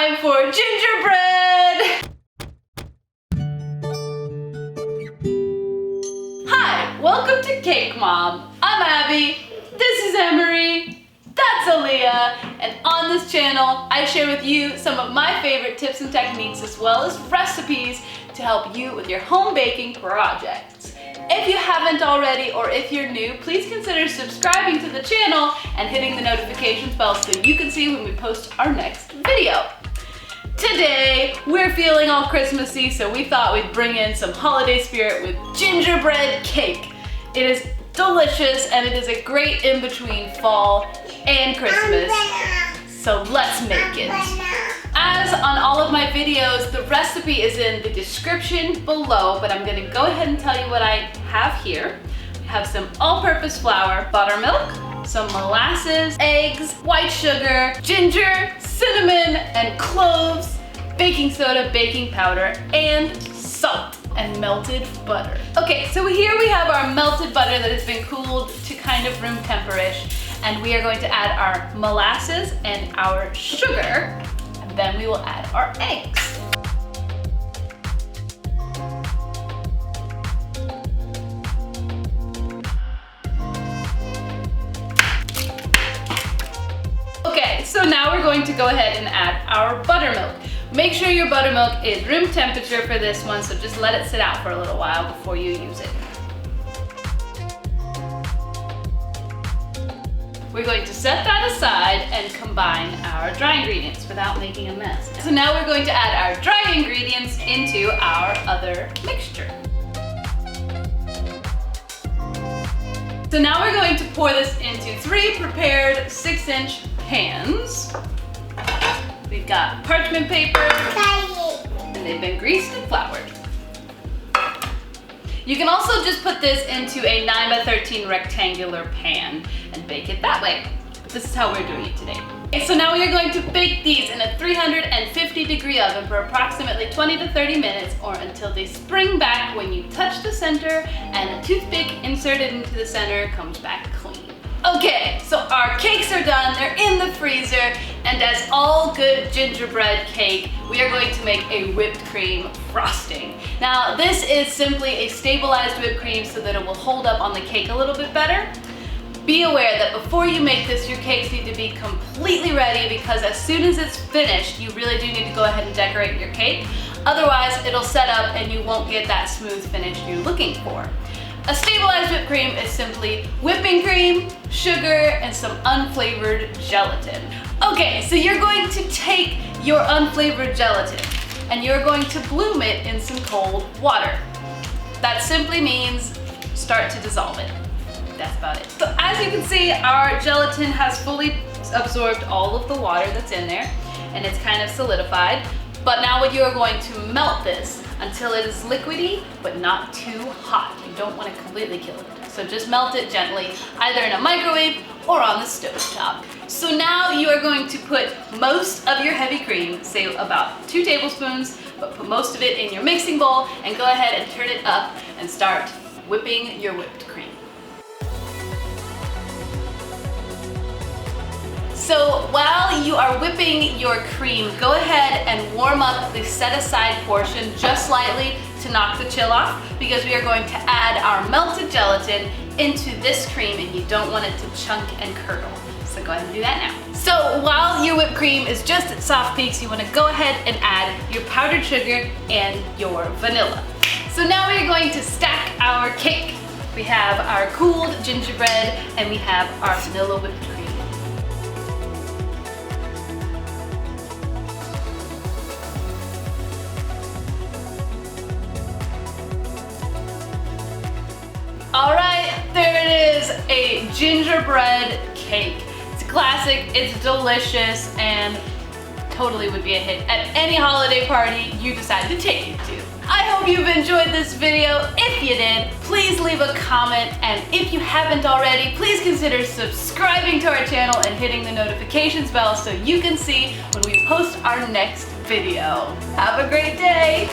time for gingerbread! Hi, welcome to Cake Mom. I'm Abby, this is Emery, that's Aaliyah, and on this channel I share with you some of my favorite tips and techniques as well as recipes to help you with your home baking projects. If you haven't already or if you're new, please consider subscribing to the channel and hitting the notifications bell so you can see when we post our next video. Today, we're feeling all Christmassy, so we thought we'd bring in some holiday spirit with gingerbread cake. It is delicious and it is a great in-between fall and Christmas, so let's make it. As on all of my videos, the recipe is in the description below, but I'm gonna go ahead and tell you what I have here. I have some all-purpose flour, buttermilk, some molasses, eggs, white sugar, ginger, cinnamon, and cloves, baking soda, baking powder, and salt, and melted butter. Okay, so here we have our melted butter that has been cooled to kind of room temperature, and we are going to add our molasses and our sugar. Then we will add our eggs. Okay, so now we're going to go ahead and add our buttermilk. Make sure your buttermilk is room temperature for this one, so just let it sit out for a little while before you use it. We're going to set that aside and combine our dry ingredients without making a mess. So now we're going to add our dry ingredients into our other mixture. So now we're going to pour this into 3 prepared 6-inch pans. We've got parchment paper, and they've been greased and floured. You can also just put this into a 9x13 rectangular pan and bake it that way. But this is how we're doing it today. Okay, so now we are going to bake these in a 350-degree oven for approximately 20 to 30 minutes or until they spring back when you touch the center and a toothpick inserted into the center comes back clean. Okay, so our cakes are done, they're in the freezer, and as all good gingerbread cake, we are going to make a whipped cream frosting. Now, this is simply a stabilized whipped cream so that it will hold up on the cake a little bit better. Be aware that before you make this, your cakes need to be completely ready because as soon as it's finished, you really do need to go ahead and decorate your cake. Otherwise, it'll set up and you won't get that smooth finish you're looking for. A stabilized whipped cream is simply whipping cream, sugar, and some unflavored gelatin. Okay, so you're going to take your unflavored gelatin and you're going to bloom it in some cold water. That simply means start to dissolve it. That's about it. So as you can see, our gelatin has fully absorbed all of the water that's in there and it's kind of solidified. But now what you are going to melt this until it is liquidy, but not too hot. You don't want to completely kill it. So just melt it gently, either in a microwave or on the stove top. So now you are going to put most of your heavy cream, say about 2 tablespoons, but put most of it in your mixing bowl and go ahead and turn it up and start whipping your whipped cream. So while you are whipping your cream, go ahead and warm up the set aside portion just slightly to knock the chill off because we are going to add our melted gelatin into this cream and you don't want it to chunk and curdle. So go ahead and do that now. So while your whipped cream is just at soft peaks, you want to go ahead and add your powdered sugar and your vanilla. So now we are going to stack our cake. We have our cooled gingerbread and we have our vanilla whipped cream. All right, there it is, a gingerbread cake. It's a classic, it's delicious, and totally would be a hit at any holiday party you decide to take it to. I hope you've enjoyed this video. If you did, please leave a comment, and if you haven't already, please consider subscribing to our channel and hitting the notifications bell so you can see when we post our next video. Have a great day.